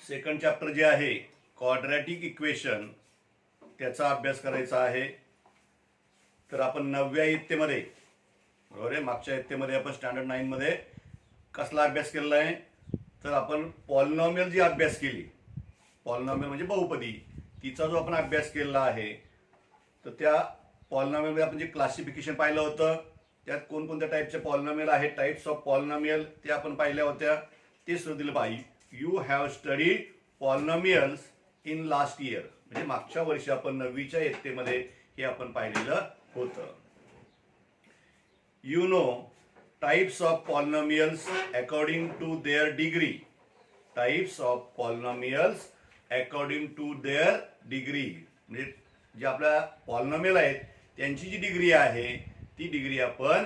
Second chapter जे आहे quadratic equation त्याचा अभ्यास करायचा आहे. तर आपण 9व्या इयत्तेमध्ये बरोबर आहे, मागच्या इयत्तेमध्ये आपण स्टँडर्ड 9 मध्ये कसला अभ्यास केलेला आहे, तर आपण पॉलिनॉमियल जी अभ्यास केली, पॉलिनॉमियल म्हणजे बहुपदी, तिचा जो आपण अभ्यास केलेला आहे, तर त्या पॉलिनॉमियलमध्ये आपण जे क्लासिफिकेशन पाहिलं होतं, त्यात कोणकोणत्या टाईपचे पॉलिनॉमियल आहेत, टाईप्स ऑफ पॉलिनॉमियल ते आपण पाहिल्या होत्या. ते सुद्धा दिलं पाहिजे. You have studied polynomials in last year, म्हणजे मागच्या वर्षी आपण 9वीच्या इयत्तेमध्ये हे आपण पाहिलेलं होतं. You know types of polynomials according to their degree. Types of polynomials according to their degree, म्हणजे जे आपल्या पॉलिनॉमियल आहेत त्यांची जी डिग्री आहे ती डिग्री आपण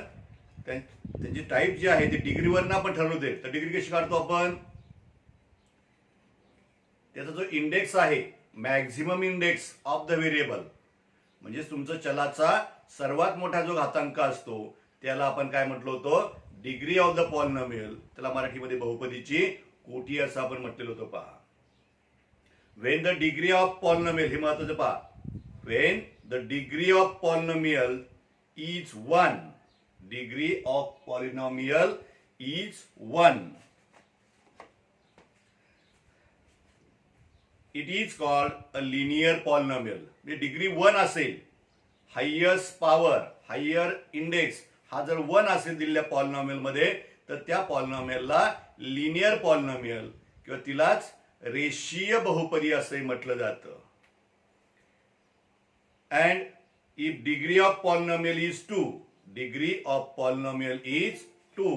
त्यांची टाईप जे आहे ते डिग्रीवरनं आपण ठरवते. तर डिग्री कशी काढतो आपण, त्याचा जो इंडेक्स आहे maximum index of the variable, म्हणजे तुमचा चलाचा सर्वात मोठा जो घातांक असतो त्याला आपण काय म्हटलं होतं, डिग्री ऑफ द पॉलिनॉमियल. त्याला मराठीमध्ये बहुपदीची कोटी असं आपण म्हटलेलं होतं. पहा, Wien the degree of polynomial, हे महत्वाचं पहा, Wien the degree of polynomial is 1, degree of polynomial is 1, it is called a linear polynomial. म्हणजे डिग्री 1 असेल, हायेस्ट पॉवर, हायर इंडेक्स हा जर 1 असेल दिलेल्या पॉलिनॉमियल मध्ये, तर त्या पॉलिनॉमियलला लिनियर पॉलिनॉमियल किंवा तिलाच रेषीय बहुपदी असे म्हटलं जातं. And if degree of polynomial is 2, degree of polynomial is 2,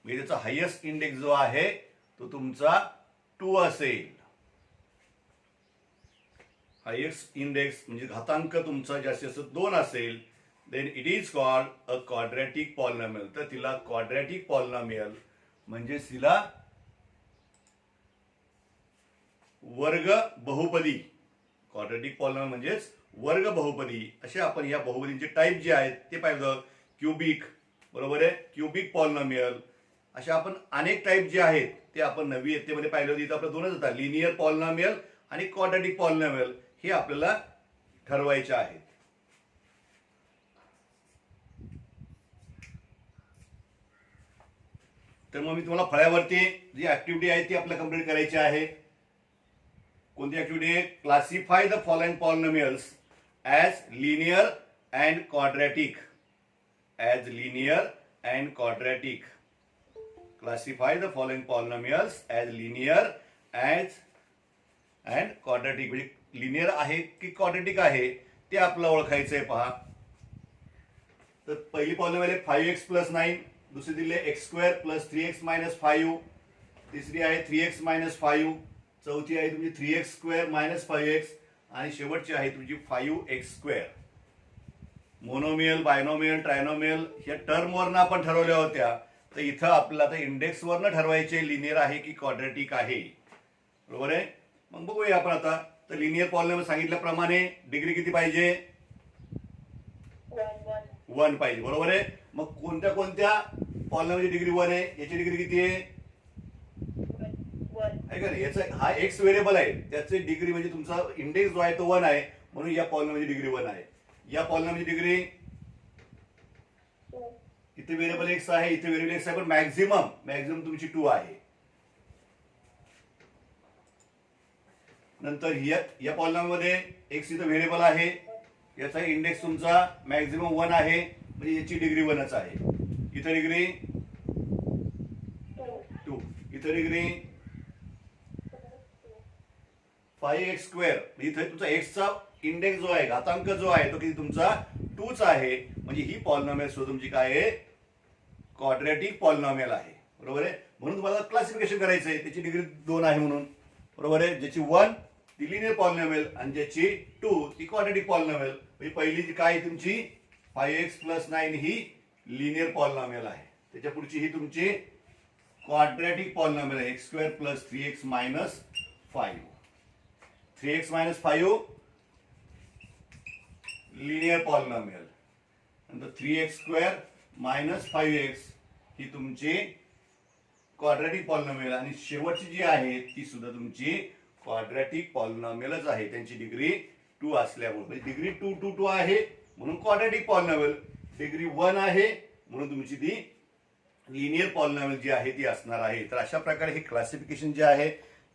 म्हणजे त्याचा हायेस्ट इंडेक्स जो आहे तो तुमचा 2 असेल. हायेस्ट इंडेक्स म्हणजे घातांक तुमचा जास्तीत जास्त 2 असेल, then it is called a quadratic polynomial. तर तिला क्वाड्रॅटिक पॉलिनॉमियल म्हणजे तिला वर्ग बहुपदी, क्वाड्रॅटिक पॉलिनॉमियल म्हणजेच वर्ग बहुपदी. असे आपण या बहुपदींचे टाईप जे आहेत ते पाहिलं. क्युबिक, बरोबर आहे, क्युबिक पॉलिनॉमियल, अशा आपण अनेक टाईप जे आहेत ते आपण 9वी इयत्तेमध्ये पाहिलं होतं. इथं आपलं दोनच होता, लिनियर पॉलिनॉमियल आणि क्वाड्रॅटिक पॉलिनॉमियल, हे आपल्याला ठरवायचे आहेत. तर मग मी तुम्हाला फळ्यावरती जी ऍक्टिव्हिटी आहे ती आपल्याला कंप्लीट करायची आहे. कोणती ऍक्टिव्हिटी आहे, classify the following polynomials as linear and quadratic. As linear and quadratic. Classify the following polynomials as linear and quadratic, म्हणजे लिनियर आहे की क्वाड्रॅटिक आहे ते आपल्याला ओळखायचं आहे. पहा, तर पहिली पॉलिनॉमियल आहे 5x + 9, दुसरी दिली आहे x² + 3x - 5, तिसरी आहे 3x - 5, चौथी आहे तुमची 3x² - 5x, आणि शेवटची आहे तुमची 5x². मोनोमियल, बायनोमियल, ट्रायनोमियल ह्या टर्मवरनं आपण ठरवल्या होत्या. तर इथं आपल्याला आता इंडेक्सवरनं ठरवायचे लिनियर आहे की क्वाड्रॅटिक आहे, बरोबर आहे. मग बघूया आपण आता. तर लिनियर पॉलिनॉमियल सांगितल्याप्रमाणे डिग्री किती पाहिजे, 1 पाहिजे, बरोबर आहे. मग कोणत्या कोणत्या पॉलिनॉमियलची डिग्री 1 आहे, याची डिग्री किती आहे, का नाही, याचा हा एक्स व्हेरिएबल आहे, त्याची डिग्री म्हणजे तुमचा इंडेक्स जो आहे तो 1 आहे, म्हणून या पॉलिनॉमियलची डिग्री 1 आहे. या पॉलिनॉमियलची डिग्री, इथे व्हेरिएबल एक्स आहे, इथे व्हेरिएबल एक्स आहे, पण मॅक्झिमम तुमची 2 आहे. नंतर या पॉलिनॉमियलमध्ये एक्स इथं व्हेरिएबल आहे, याचा इंडेक्स तुमचा मॅक्झिमम 1 आहे, म्हणजे याची डिग्री 1च आहे. इथं डिग्री 2, इथं डिग्री 5x², इथे तुमचा एक्सचा इंडेक्स जो आहे, घातांक जो आहे तो किती तुमचा 2च आहे, म्हणजे ही पॉलिनॉमियल सुद्धा तुमची काय आहे, क्वाड्रॅटिक पॉलिनॉमियल आहे, बरोबर आहे. म्हणून तुम्हाला क्लासिफिकेशन करायचं आहे, त्याची डिग्री 2 आहे म्हणून, बरोबर आहे. ज्याची 1 ती लिनियर पॉलिनॉमियल आणि ज्याची 2 ती क्वाड्रॅटिक पॉलिनॉमियल. म्हणजे पहिली जी काय तुमची 5x + 9 ही लिनियर पॉलिनॉमियल आहे, त्याच्या पुढची ही तुमची क्वाड्रॅटिक पॉलिनॉमियल आहे, x² + 3x - 5. 3x - 5 linear polynomial, नंतर 3x² - 5x ही तुमची क्वाड्रॅटिक पॉलिनॉमियल आणि शेवटची जी आहे ती सुद्धा तुमची क्वाड्रॅटिक पॉलिनॉमियलच आहे. त्यांची डिग्री 2 असल्यामुळे म्हणजे डिग्री 2 2 2 आहे म्हणून क्वाड्रॅटिक पॉलिनॉमियल, डिग्री 1 आहे म्हणून तुमची ती लिनियर पॉलिनॉमियल जी आहे ती असणार आहे. तर अशा प्रकारे हे क्लासिफिकेशन जे आहे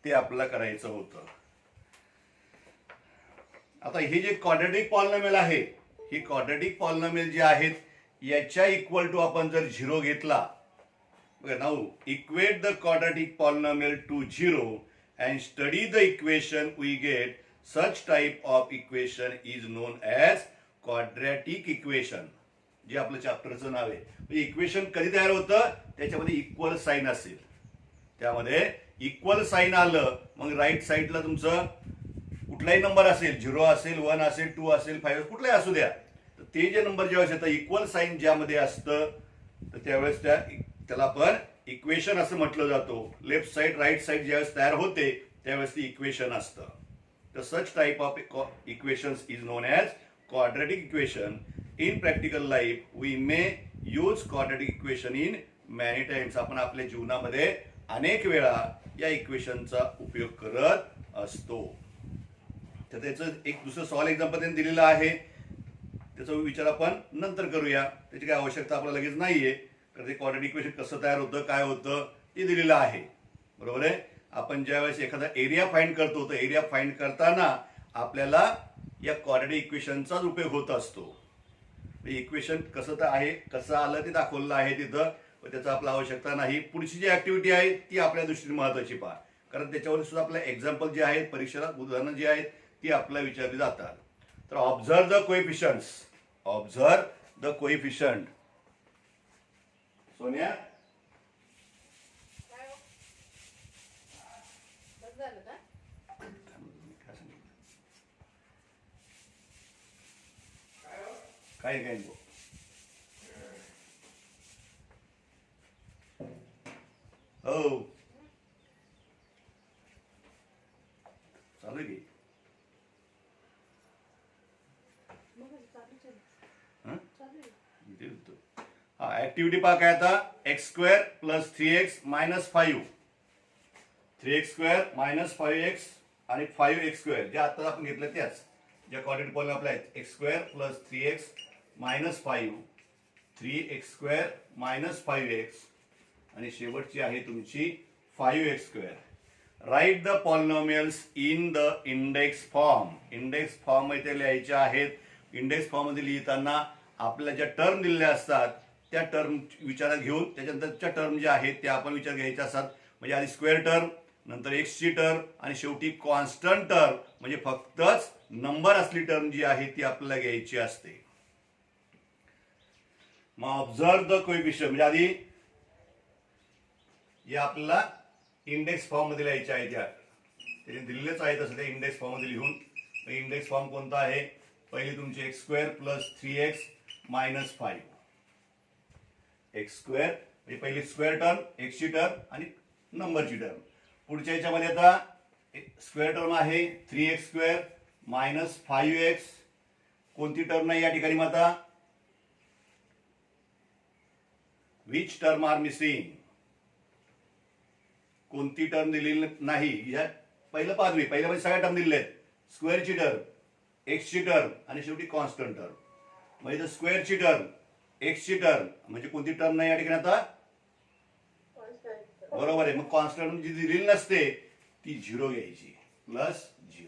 ते आपल्याला करायचं होतं. आता हे जे क्वाड्रॅटिक पॉलिनॉमियल आहे, ही क्वाड्रॅटिक पॉलिनॉमियल जे आहेत याच्या इक्वल टू आपण जर 0 घेतला, now equate the quadratic polynomial to 0 and study the equation, we get such type of equation is known as quadratic equation. जे आपलं चॅप्टरचं नाव आहे. म्हणजे इक्वेशन कधी तयार होतं, त्याच्यामध्ये इक्वल साइन असेल, त्यामध्ये इक्वल साइन आलं मग राईट साईडला तुमचं कुठलाही नंबर असेल, 0 असेल, 1 असेल, 2 असेल, 5 कुठलाही असू द्या, तर ते जे नंबर ज्यावेळेस येतं इक्वल साइन ज्यामध्ये असतं तर त्यावेळेस त्याला आपण इक्वेशन असं म्हटलं जातो. लेफ्ट साइड राईट साइड ज्यावेळेस तयार होते त्यावेळेस ती इक्वेशन असतं. तर such type of equations is known as quadratic equation. In practical life we may use quadratic equation in many times. आपण आपल्या जीवनामध्ये अनेक वेळा या इक्वेशनचा उपयोग करत असतो. तर त्याचं एक दुसरं सॉल्व एक्झाम्पल त्यांनी दिलेलं आहे, त्याचा विचार आपण नंतर करूया. त्याची काय आवश्यकता आपल्याला लगेच नाहीये, कारण ते क्वाड्रॅटिक इक्वेशन कसं तयार होतं, काय होतं ते दिलेलं आहे. बरोबर आहे. आपण ज्यावेळेस एखादा एरिया फाइंड करतो तर एरिया फाइंड करताना आपल्याला या क्वाड्रॅटिक इक्वेशनचाच उपयोग होत असतो. इक्वेशन कसं तर आहे, कसं आलं ते दाखवलेलं आहे तिथं, पण त्याचा आपला आवश्यकता नाही. पुढची जी ऍक्टिव्हिटी आहे ती आपल्या दृष्टीने महत्वाची पहा, कारण त्याच्यावर सुद्धा आपल्या एक्झाम्पल जे आहेत, परीक्षेला उदाहरणं जी आहेत ती आपल्याला विचारली जातात. तर observe the coefficients. Observe the coefficient. Sonia काय काय हो चालू की हा ऍक्टिव्हिटी पहा काय आता. x² + 3x - 5 3x² - 5x आणि 5x² जे आता आपण घेतलं त्याच ज्या क्वाड्रॅटिक पॉलिनॉमियल आपल्या आहेत. x² + 3x - 5 3x² - 5x आणि शेवटची आहे तुमची 5x². Write the polynomials in the index form. Index form मध्ये लिहायचे आहेत. इंडेक्स फॉर्म मध्ये लिहिताना आपल्याला ज्या टर्म दिलेल्या असतात त्या टर्म विचारात घेऊन त्याच्यानंतरच्या टर्म ज्या आहेत त्या आपण विचार घ्यायच्या असतात. म्हणजे आधी स्क्वेअर टर्म, नंतर एक्सची टर्म आणि शेवटी कॉन्स्टंट टर्म, म्हणजे फक्तच नंबर असली टर्म जी आहे ती आपल्याला घ्यायची असते. मग ऑब्झर्व द कोएफिशियंट म्हणजे आधी या आपल्याला इंडेक्स फॉर्म मध्ये लिहायचे आहेत. या त्याने दिलेलेच आहे तसं ते इंडेक्स फॉर्म मध्ये लिहून. इंडेक्स फॉर्म कोणता आहे, पहिली तुमची x² + 3x - 5 x² म्हणजे पहिली स्क्वेअर टर्म, एक्सची टर्म आणि नंबरची टर्म. पुढच्या याच्यामध्ये आता स्क्वेअर टर्म आहे 3x² - 5x. कोणती टर्म नाही या ठिकाणी. मग आता विच टर्म आर मिसिंग, कोणती टर्म दिलेली नाही. या पहिलं पाचवी पहिल्यामध्ये सगळ्या टर्म दिलेल्या आहेत. स्क्वेअरची टर्म, एक्सची टर्म आणि शेवटी कॉन्स्टंट टर्म. म्हणजे स्क्वेअरची टर्म, एक्सची टर्म म्हणजे कोणती टर्म नाही या ठिकाणी आता. बरोबर आहे. मग कॉन्स्टंट जी दिलेली नसते ती 0 घ्यायची +0.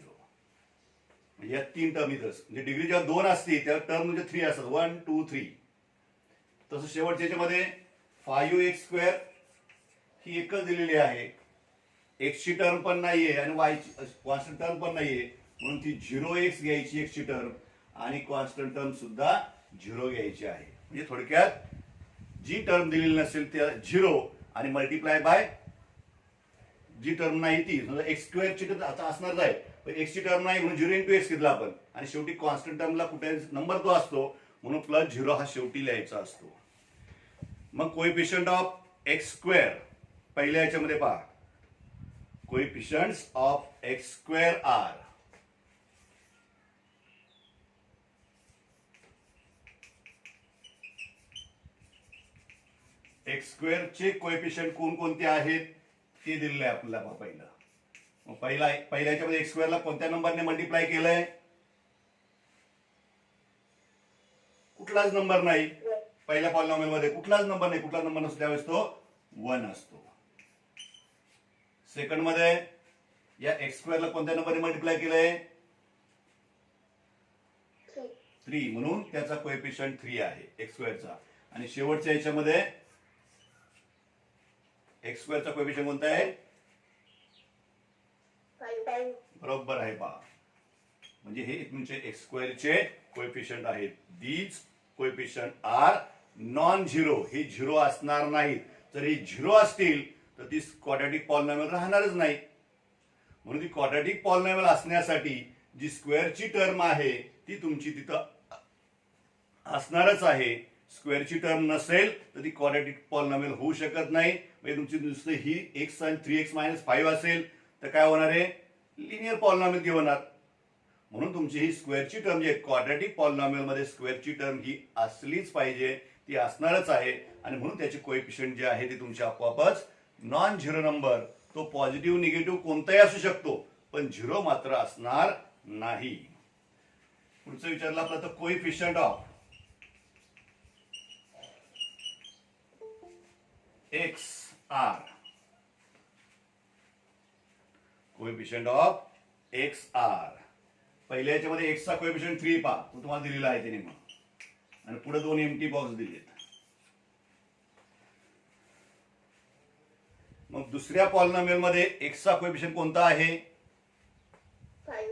म्हणजे या 3 टर्म इथं म्हणजे डिग्री जेव्हा 2 असते तेव्हा टर्म म्हणजे 3 असतात, 1 2 3. तसं शेवटच्या याच्यामध्ये 5x² ही एकच दिलेली आहे. एक्सची टर्म पण नाहीये आणि वायची कॉन्स्टंट टर्म पण नाहीये म्हणून ती 0x घ्यायची एक्सची टर्म आणि कॉन्स्टंट टर्म सुद्धा 0 घ्यायची आहे. म्हणजे थोडक्यात जी टर्म दिलेली नसेल त्या 0 आणि मल्टिप्लाय बाय जी टर्म नाही ती. समजा x² ची टर्म आता असणार आहे पण एक्सची टर्म नाही म्हणून 0 × x घेतला आपण आणि शेवटी कॉन्स्टंट टर्मला कुठे नंबर तो असतो म्हणून +0 हा शेवटी लिहायचा असतो. मग कोएफिशियंट ऑफ x² पहिल्या याच्यामध्ये पहा. Coefficients of x² are X स्क्वेअरचे कोएफिशियंट कोणकोणते आहेत ते दिलेलं आहे आपल्याला पहिलं. मग पहिल्या याच्यामध्ये एक्स स्क्वेअरला कोणत्या नंबरने मल्टिप्लाय केलंय? कुठलाच नंबर नाही. पहिल्या पॉलिनॉमियल मध्ये कुठलाच नंबर नाही. कुठला नंबर नसतो त्यावेळेस तो 1 असतो. सेकंड मध्ये या एक्स स्क्वेअरला कोणत्या नंबरने मल्टिप्लाय केलंय? 3, म्हणून त्याचा कोएफिशियंट 3 आहे एक्स स्क्वेअरचा. आणि शेवटच्या याच्यामध्ये एक्स स्क्वेअरचा कोएफिशियंट कोणता आहे? 5. बरोबर आहे पहा. म्हणजे हे तुमचे एक्स स्क्वेअरचे कोएफिशियंट आहेत. These coefficient are non zero. हे झिरो असणार नाहीत. जर हे झिरो असतील तर ती क्वाड्रॅटिक पॉलिनॉमियल राहणारच नाही. म्हणून ती क्वाड्रॅटिक पॉलिनॉमियल असण्यासाठी जी स्क्वेअरची टर्म आहे ती तुमची तिथं असणारच आहे. स्क्वेअरची टर्म नसेल तर ती क्वाड्रॅटिक पॉलिनॉमियल होऊ शकत नाही. म्हणजे तुमची नुसतं ही एक्स आणि 3x-5 असेल तर काय होणार आहे? लिनियर पॉलिनॉमियल ती होणार. म्हणून तुमची ही स्क्वेअरची टर्म जी आहे क्वाड्रॅटिक पॉलिनॉमियल मध्ये स्क्वेअरची टर्म ही असलीच पाहिजे. ती असणारच आहे. आणि म्हणून त्याचे कोएफिशियंट जे आहे ते तुमचे आपोआपच नॉन झिरो नंबर. तो पॉझिटिव्ह निगेटिव्ह कोणताही असू शकतो पण झिरो मात्र असणार नाही. पुढचं विचारलं आपलं तर coefficient of X are. Coefficient of X are. पहिल्या याच्यामध्ये एक्सचा कोएफिशियंट 3 पहा. तो तुम्हाला दिलेला आहे त्याने. मग आणि पुढे 2 एम्प्टी बॉक्स दिलेत. मग दुसऱ्या पॉलिनॉमियल मध्ये एक्सचा कोएफिशियंट कोणता आहे? 5.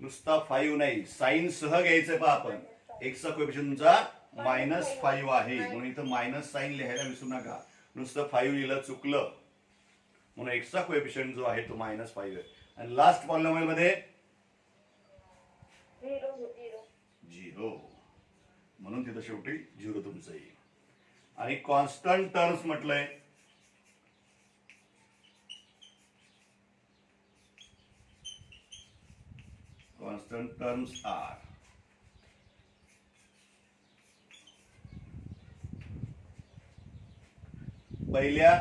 नुसता 5 नाही, साइन सह घ्यायचंय पहा आपण. एक्सचा कोएफिशियंट तुमचा -5 आहे. म्हणून इथं मायनस साइन लिहायला विसरू नका. नुसतं 5 लिहिलं चुकलं. म्हणून एक्सचा कोएफिशियंट जो आहे तो -5 आहे. आणि लास्ट पॉलिनॉमियल मध्ये 0. म्हणून तिथं शेवटी 0 तुमचं येईल. आणि कॉन्स्टंट टर्म्स म्हटलंय. कॉन्स्टंट टर्म्स आर पहिल्या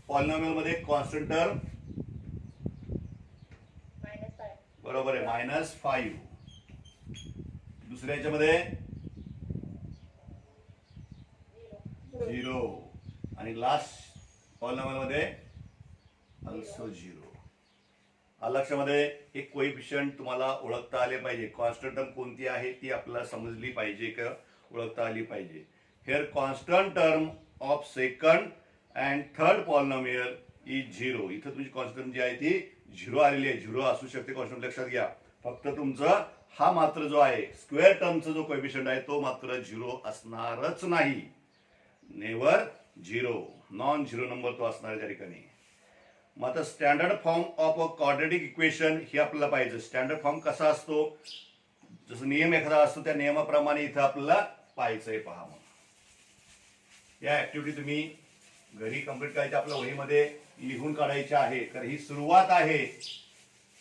पॉलिनॉमियल मध्ये कॉन्स्टंट टर्म -5. बरोबर आहे -5. दुसऱ्या याच्यामध्ये 0. आणि लास्ट पॉलिनॉमियल मध्ये ऑल्सो 0. लक्षामध्ये एक कोएफिशियंट तुम्हाला ओळखता आले पाहिजे. कॉन्स्टंट टर्म कोणती आहे ती आपल्याला समजली पाहिजे किंवा ओळखता आली पाहिजे. Here constant term of second and third polynomial is 0. इथं तुमची कॉन्स्टंट जी आहे ती 0 आलेली आहे. 0 असू शकते कॉन्स्टंट, लक्षात घ्या. फक्त तुमचं हा मात्र जो आहे स्क्वेअर टर्मचा जो कोएफिशियंट आहे तो मात्र 0 असणारच नाही. नेव्हर 0. नॉन 0 नंबर तो असणार त्या ठिकाणी. मग आता standard form of a quadratic equation हे आपल्याला पाहिजे. स्टँडर्ड फॉर्म कसा असतो? जसं नियम एखादा असतो त्या नियमाप्रमाणे इथं आपल्याला पाहायचंय. पहा मग या ऍक्टिव्हिटी तुम्ही घरी कंप्लीट करायच्या. आपल्या वहीमध्ये लिहून काढायच्या आहे. कारण ही सुरुवात आहे.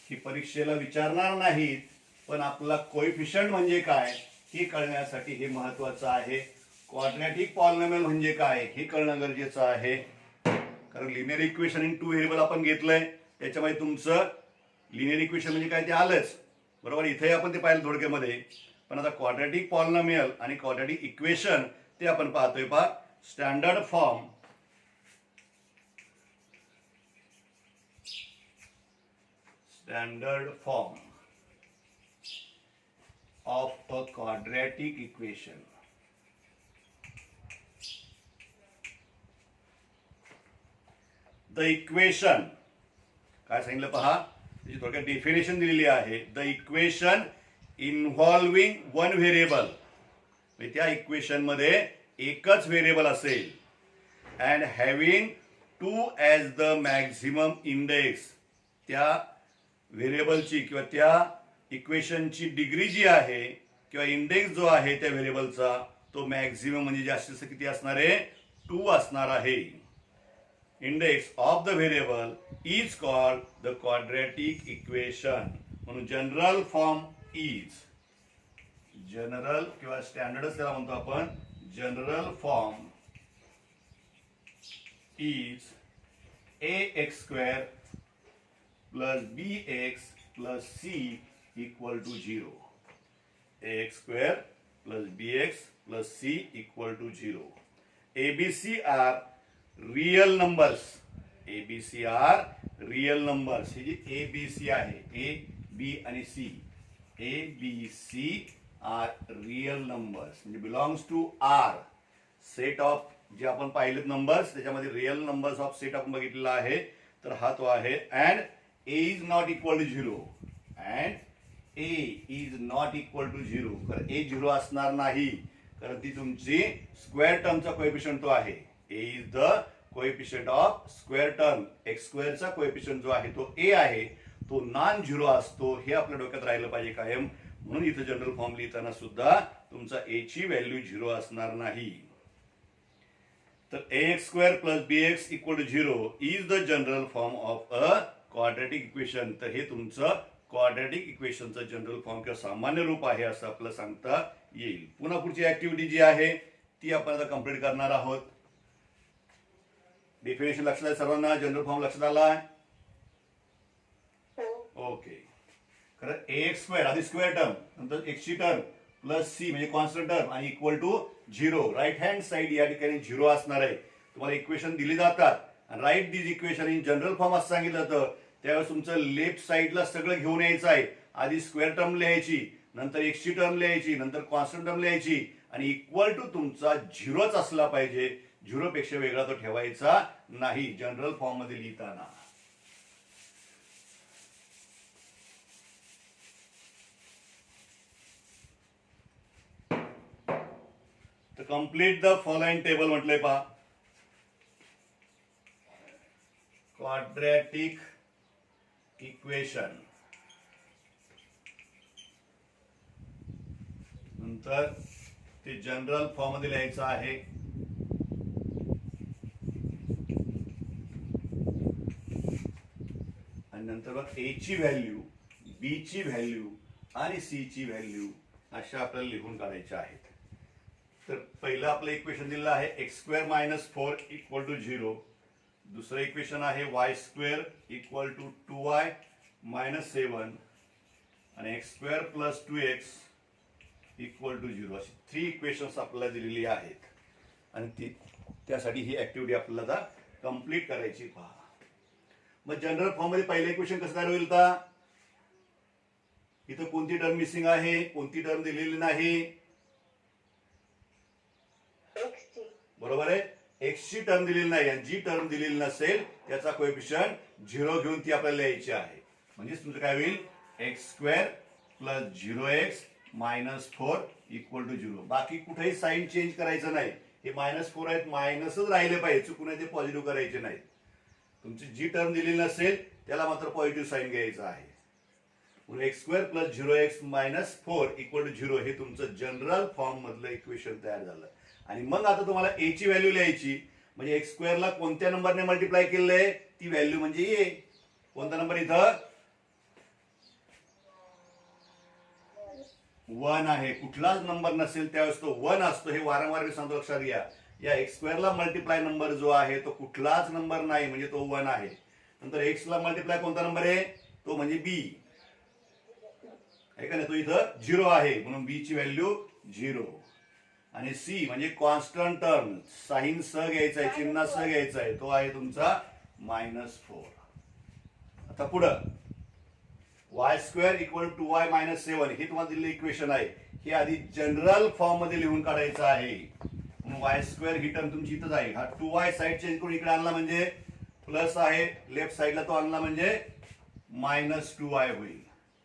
ही परीक्षेला विचारणार नाहीत पण आपला कोएफिशियंट म्हणजे काय हे कळण्यासाठी हे महत्वाचं आहे. क्वाड्रॅटिक पॉलिनॉमियल म्हणजे काय हे कळणं गरजेचं आहे. कारण लिनियर इक्वेशन इन 2 व्हेरिएबल आपण घेतलंय. त्याच्यामध्ये तुमचं लिनियर इक्वेशन म्हणजे काय ते आलंच. बरोबर. इथे आपण ते पाहिलं थोडक्यामध्ये. पण आता क्वाड्रॅटिक पॉलिनॉमियल आणि क्वाड्रॅटिक इक्वेशन ते आपण पाहतोय. पहा standard form of a quadratic equation. The equation काय सांगितलं पहा. त्याची थोडक्यात डेफिनेशन दिलेली आहे. The equation involving one variable. त्या इक्वेशन मध्ये एकच व्हेरिएबल असेल. And having 2 as the maximum index. त्या व्हेरिएबलची किंवा त्या इक्वेशनची डिग्री जी आहे किंवा इंडेक्स जो आहे त्या व्हेरिएबलचा तो मॅक्झिमम म्हणजे जास्तीत जास्त किती असणार आहे? 2 असणार आहे. Index of the variable is called the quadratic equation. म्हणून जनरल फॉर्म इज. जनरल किंवा स्टँडर्डच त्याला म्हणतो आपण. General form is ax square plus bx plus c equal to 0. ax square plus bx plus c equal to 0. ABC are real numbers. ABC are real numbers. ही जी ABC आहे, A, B आणि C. ABC are real numbers म्हणजे belongs to R. Set of जे आपण पाहिलेत numbers त्याच्यामध्ये real numbers of set आपण बघितलेला आहे. तर हा तो आहे. And A is not equal to 0. And A is not equal to 0. कारण ए 0 असणार नाही, कारण ती तुमची स्क्वेअर टर्मचा कोएफिशियंट तो आहे. A is the coefficient of square term. X स्क्वेअरचा कोएफिशियंट जो आहे तो ए आहे, तो नॉन झिरो असतो. हे आपल्या डोक्यात राहिलं पाहिजे कायम. म्हणून इथं जनरल फॉर्म लिहिताना सुद्धा तुमचा ए ची व्हॅल्यू 0 असणार नाही. तर ax square plus bx equal to 0 is the general form of a quadratic equation. तर हे तुमचं क्वाड्रॅटिक इक्वेशनचं जनरल फॉर्म किंवा सामान्य रूप आहे असं आपल्याला सांगता येईल. पुन्हा पुढची ऍक्टिव्हिटी जी आहे ती आपण आता कंप्लीट करणार आहोत. डेफिनेशन लक्षात आहे सर्वांना? जनरल फॉर्म लक्षात आला आहे? ओके. खरं ax स्क्वेअर आधी स्क्वेअर टर्म, नंतर x ची टर्म प्लस सी म्हणजे कॉन्स्टंट टर्म आणि equal to 0. Right hand side या ठिकाणी 0 असणार आहे. तुम्हाला इक्वेशन दिली जातात आणि right this equation in general form असं सांगितलं जातं. त्यावेळेस तुमचं लेफ्ट साइडला सगळं घेऊन यायचं आहे. आधी स्क्वेअर टर्म लिहायची, नंतर एक्स ची टर्म लिहायची, नंतर कॉन्स्टंट टर्म लिहायची आणि इक्वल टू तुमचा 0च असला पाहिजे. 0 पेक्षा वेगळा तो ठेवायचा नाही जनरल फॉर्म मध्ये लिहिताना. तर कंप्लीट द फॉलोइंग टेबल म्हटलंय पहा. क्वाड्रॅटिक इक्वेशन, नंतर ते जनरल फॉर्म मध्ये लिहायचं आहे. आणि नंतर मग ए ची व्हॅल्यू, बी ची व्हॅल्यू आणि सी ची व्हॅल्यू अशा आपल्याला लिहून काढायच्या आहेत. तर पहिलं आपलं इक्वेशन दिलेलं आहे X square minus 4 equal to 0. दुसरं इक्वेशन आहे Y square equal to 2y minus 7 आणि X square plus 2x equal to 0. अशी 3 इक्वेशन्स आपल्याला दिलेली आहेत आणि त्यासाठी ही ऍक्टिव्हिटी आपल्याला आता कंप्लीट करायची. पहा मग जनरल फॉर्म मध्ये पहिलं इक्वेशन कसं तयार होईल? का इथं कोणती टर्म मिसिंग आहे, कोणती टर्म दिलेली नाही? बरोबर आहे. एक्स ची टर्म दिलेली नाही आणि जी टर्म दिलेली नसेल त्याचा कोएफिशियंट 0 घेऊन ती आपल्याला लिहायची आहे. म्हणजेच तुमचं काय होईल? X square plus 0x minus 4 equal to 0. बाकी कुठेही साईन चेंज करायचं नाही. हे -4 आहेत, मायनसच राहिले पाहिजे, चुकून ते पॉझिटिव्ह करायचे नाहीत. तुमची जी टर्म दिलेली नसेल त्याला मात्र पॉझिटिव्ह साईन घ्यायचं आहे. म्हणून X square plus 0x minus 4 equal to 0 हे तुमचं जनरल फॉर्म मधलं इक्वेशन तयार झालं. आणि मग आता तुम्हाला ए ची व्हॅल्यू लिहायची. म्हणजे एक्स स्क्वेअरला कोणत्या नंबरने मल्टिप्लाय केलंय ती व्हॅल्यू म्हणजे ए. कोणता नंबर इथं? 1 आहे. कुठलाच नंबर नसेल त्यावेळेस तो 1 असतो. हे वारंवार मी सांगतो, लक्षात घ्या. या एक्स स्क्वेअरला मल्टिप्लाय नंबर जो आहे तो कुठलाच नंबर नाही, म्हणजे तो 1 आहे. नंतर एक्स ला मल्टिप्लाय कोणता नंबर आहे? तो म्हणजे बी आहे का नाही? तो इथं 0 आहे म्हणून बी ची व्हॅल्यू 0. आणि सी म्हणजे कॉन्स्टंट टर्म, साइन स घ्यायचा आहे, चिन्ह स घ्यायचा आहे, तो आहे तुमचा -4. आता पुढं Y square equal to Y minus 7 हे तुम्हाला दिलेलं इक्वेशन आहे. हे आधी जनरल फॉर्म मध्ये लिहून काढायचं आहे. वाय स्क्वेअर ही टर्म तुमची इथंच आहे. हा 2y साइड चेंज करून इकडे आणला म्हणजे प्लस आहे, लेफ्ट साइडला तो आणला म्हणजे -2y होईल.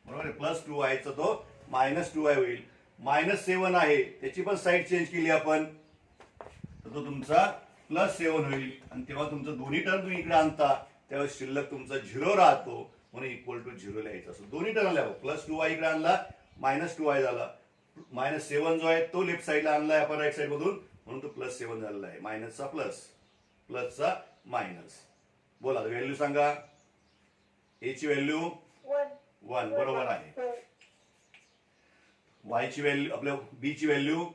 बरोबर आहे. प्लस 2y चा तो -2y होईल. -7 आहे, त्याची पण साइड चेंज केली आपण तर तो तुमचा +7 होईल. आणि तेव्हा तुमचं दोन्ही टर्म तुम्ही इकडे आणता त्यावेळेस शिल्लक तुमचा 0 राहतो म्हणून इक्वल टू 0 लिहायचं असं. दोन्ही टर्म लिहावं. +2y इकडे आणला, -2y झाला. -7 जो आहे तो लेफ्ट साइडला आणलाय आपण राईट साइड मधून म्हणून तो +7 झालेला आहे. मायनसचा प्लस, प्लसचा मायनस. बोला व्हॅल्यू सांगा. ए ची व्हॅल्यू 1 बरोबर आहे. वाय ची व्हॅल्यू आपल्या बी ची व्हॅल्यू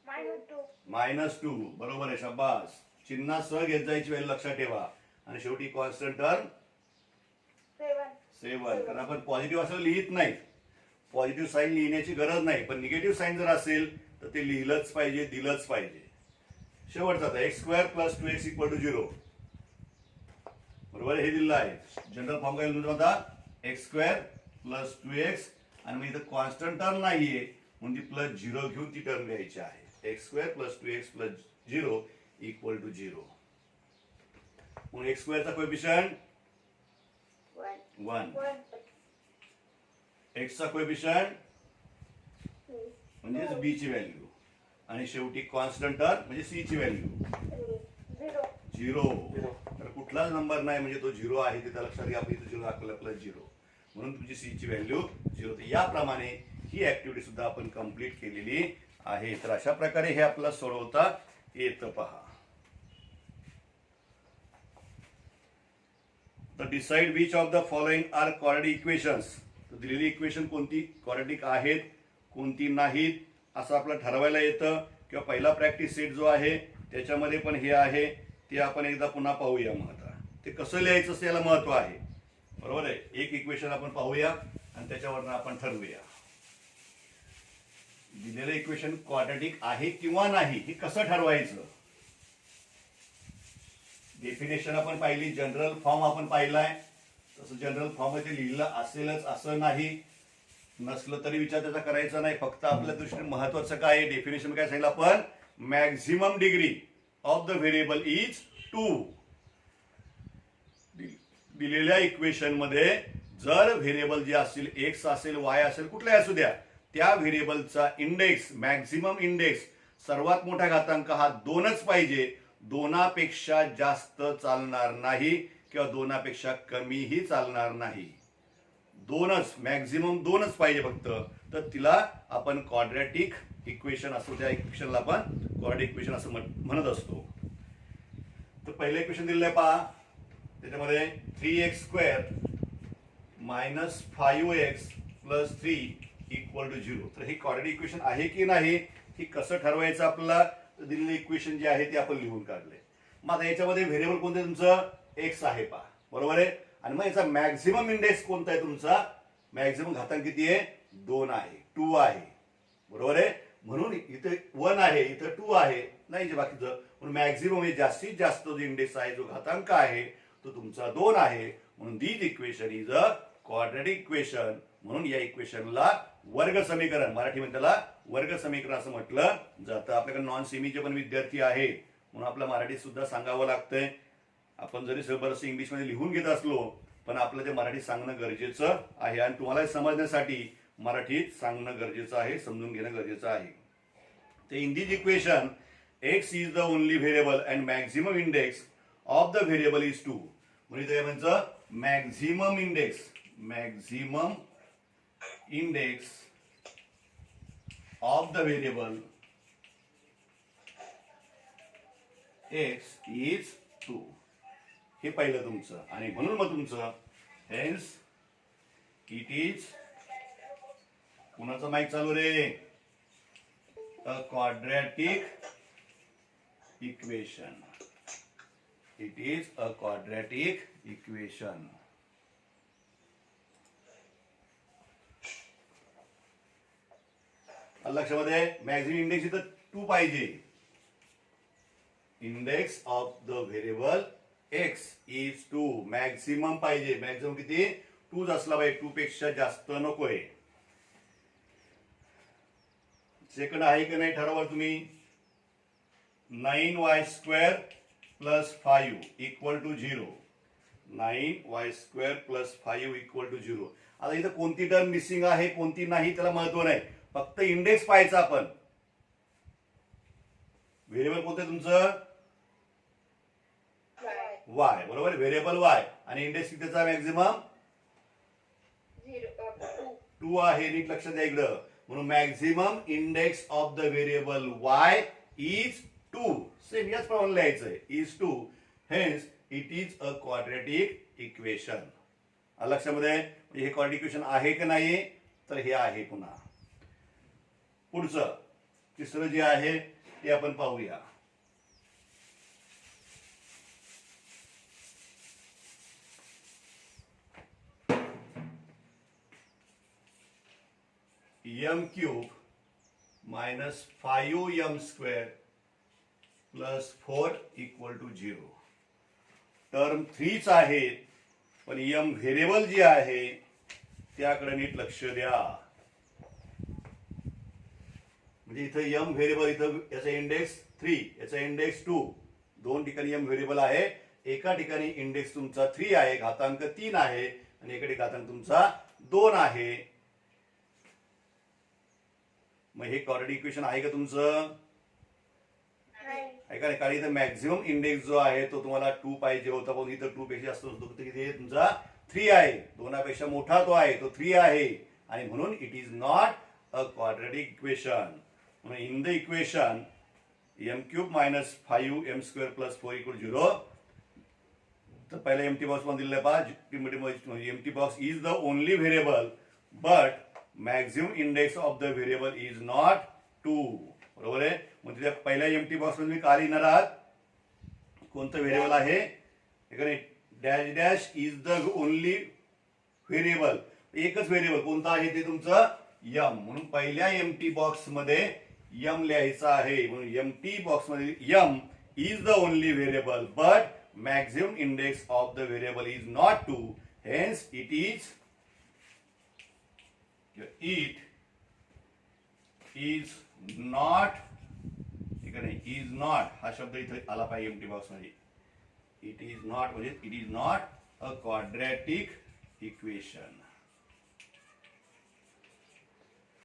-2 बरोबर आहे. शाबास. चिन्हासह घेत जायची व्हॅल्यू लक्षात ठेवा. आणि शेवटी कॉन्स्टंट टर्म 7. कारण आपण पॉझिटिव्ह असं लिहित नाही. पॉझिटिव्ह साईन लिहिण्याची गरज नाही, पण निगेटिव्ह साईन जर असेल तर ते लिहिलंच पाहिजे, दिलंच पाहिजे. शेवटचा आता x² + 2x = 0. बरोबर, हे दिलेलं आहे. जनरल फॉर्म काय तुमचा आता x² + 2x आणि मग इथं कॉन्स्टंट टर्म नाहीये म्हणून ती +0 घेऊन ती टर्म घ्यायची आहे. x² + 2x + 0 = 0. मग x² चा कोएफिशियंट 1, x चा कोएफिशियंट म्हणजे b ची व्हॅल्यू आणि शेवटी कॉन्स्टंट टर्म म्हणजे c ची व्हॅल्यू 0. तर कुठलाच नंबर नाही म्हणजे तो 0 आहे, ते लक्षात घ्या. आपण इथे 0 दाखवला +0 म्हणून तुमची c ची व्हॅल्यू 0. तर याप्रमाणे ही ऍक्टिव्हिटी सुद्धा आपण कंप्लीट केलेली आहे. तर अशा प्रकारे हे आपल्याला सोडवता येतं पहा. तर decide which of the following are quadratic equations. तर दिलेली इक्वेशन कोणती क्वाड्रॅटिक आहेत, कोणती नाहीत असं आपलं ठरवायला येतं. किंवा पहिला प्रॅक्टिस सेट जो आहे त्याच्यामध्ये पण हे आहे, ते आपण एकदा पुन्हा पाहूया. मग आता ते कसं लिहायचं असं याला महत्व आहे. बरोबर आहे. एक इक्वेशन आपण पाहूया आणि त्याच्यावरनं आपण ठरवूया दिलेलं इक्वेशन क्वाड्रॅटिक आहे किंवा नाही हे कसं ठरवायचं. डेफिनेशन आपण पाहिली, जनरल फॉर्म आपण पाहिलाय. तसं जनरल फॉर्म मध्ये लिहिलं असेलच असं नाही, नसलं तरी विचार त्याचा करायचा नाही. फक्त आपल्या दृष्टीने महत्वाचं काय आहे, डेफिनेशन काय सांगितलं आपण, maximum degree of the variable is 2. दिलेल्या इक्वेशन मध्ये जर व्हेरिएबल जे असतील एक्स असेल, वाय असेल, कुठलाही असू द्या, त्या व्हेरिएबलचा इंडेक्स, मॅक्झिमम इंडेक्स, सर्वात मोठा घातांक हा 2च पाहिजे. 2पेक्षा जास्त चालणार नाही किंवा 2पेक्षा कमीही चालणार नाही. 2च, मॅक्झिमम 2च पाहिजे फक्त. तर तिला आपण क्वाड्रॅटिक इक्वेशन असतो, त्या इक्वेशनला आपण क्वाड्रॅटिक इक्वेशन असं म्हणत असतो. तर पहिलं इक्वेशन दिलेलं आहे पहा. त्याच्यामध्ये 3x² - 5x + 3 = 0. तर हे क्वाड्रॅटिक इक्वेशन आहे की नाही हे कसं ठरवायचं आपल्याला. दिलेलं इक्वेशन जे आहे ते आपण लिहून काढले. मग आता याच्यामध्ये व्हेरिएबल कोणतं तुमचं x आहे पहा. बरोबर आहे. आणि मग याचा मॅक्झिमम इंडेक्स कोणता आहे तुमचा, मॅक्झिमम घातांक किती आहे, 2 आहे, 2 आहे. बरोबर आहे. म्हणून इथे 1 आहे, इथं 2 आहे, नाही जे बाकीचं. म्हणून मॅक्झिमम म्हणजे जास्तीत जास्त जो इंडेक्स आहे, जो घातांक आहे तो तुमचा 2 आहे. म्हणून this equation is a quadratic equation. म्हणून या इक्वेशनला वर्ग समीकरण, मराठीमध्ये त्याला वर्ग समीकरण असं म्हटलं जातं. आपल्याकडे नॉन सेमीचे पण विद्यार्थी आहेत म्हणून आपल्या मराठीत सुद्धा सांगावं लागतंय. आपण जरी बरंचसं इंग्लिशमध्ये लिहून घेत असलो पण आपलं ते मराठीत सांगणं गरजेचं आहे. आणि तुम्हाला समजण्यासाठी मराठीत सांगणं गरजेचं आहे, समजून घेणं गरजेचं आहे. तर in this equation X is the only variable and maximum index of the variable is 2. म्हणजे ते म्हणजे maximum index, maximum index of the variable X is 2. हे पहिलं तुमचं. आणि म्हणून मग तुमचं हेन्स इट इज, कुणाचं माईक चालू रे, a quadratic equation. It is a quadratic equation. लक्षामध्ये मॅक्झिमम इंडेक्स इथं 2 पाहिजे. Index of the variable X is 2. Maximum पाहिजे. मॅक्झिमम किती, 2च असला पाहिजे, 2 पेक्षा जास्त नकोय. सेकंड आहे की नाही ठरवा तुम्ही. 9y² + 5 = 0. 9y² + 5 = 0. आता इथं कोणती टर्म मिसिंग आहे कोणती नाही त्याला महत्व नाही, फक्त इंडेक्स पाहायचा आपण. व्हेरिएबल कोणतं तुमचं, y. बरोबर, व्हेरिएबल y आणि इंडेक्स कितीचा मॅक्झिमम 2 आहे. नीट लक्षात द्या इकडं. म्हणून maximum index of the variable y is 2. Same याच प्रमाणे लिहायचंय, is 2. Hence it is a quadratic equation. लक्षामध्ये हे क्वाड्रॅटिक इक्वेशन आहे की नाही, तर हे आहे. पुन्हा पुढचं तिसरं जे आहे ते आपण पाहूया. M cube minus 5m² plus 4 equal to 0. Term 3च आहे, पण एम व्हेरिएबल जी आहे त्याकडे नीट लक्ष द्या. म्हणजे इथं एम व्हेरिएबल, इथं याचा इंडेक्स 3, याचा इंडेक्स 2, दोन ठिकाणी एम व्हेरिएबल आहे. एका ठिकाणी इंडेक्स तुमचा 3 आहे, घातांक 3 आहे, आणि एका ठिकाणी घातांक तुमचा 2 आहे. मग हे क्वाड्रॅटिक इक्वेशन आहे का तुमचं? ऐका, कारण इथं मॅक्झिमम इंडेक्स जो आहे तो तुम्हाला 2 पाहिजे होता, पण इथं 2 पेक्षा जास्त असतो. इथे तुमचा 3 आहे, 2 पेक्षा मोठा तो आहे, तो 3 आहे, आणि म्हणून it is not a quadratic equation. म्हणून in the equation M cube minus 5m² plus 4 equal 0. तर पहिला एम्प्टी बॉक्स मध्ये दिलेला पहा, empty box is the only variable but maximum index of the variable is not 2. बरोबर आहे. मग तिथे पहिल्या एम्प्टी बॉक्स मध्ये काय लिहिणार आहात? कोणतं व्हेरिएबल आहे? Dash dash is the only variable. एकच व्हेरिएबल कोणतं आहे ते तुमचं यम. म्हणून पहिल्या एम्प्टी बॉक्स मध्ये यम लिहायचं आहे. म्हणून एम्प्टी बॉक्स मध्ये M is the only variable but maximum index of the variable is not 2. Hence it is not, ठीक आहे, इज नॉट हा शब्द इथे आला पाहिजे एम्प्टी बॉक्स मध्ये. इट इज नॉट म्हणजे it is not a quadratic equation.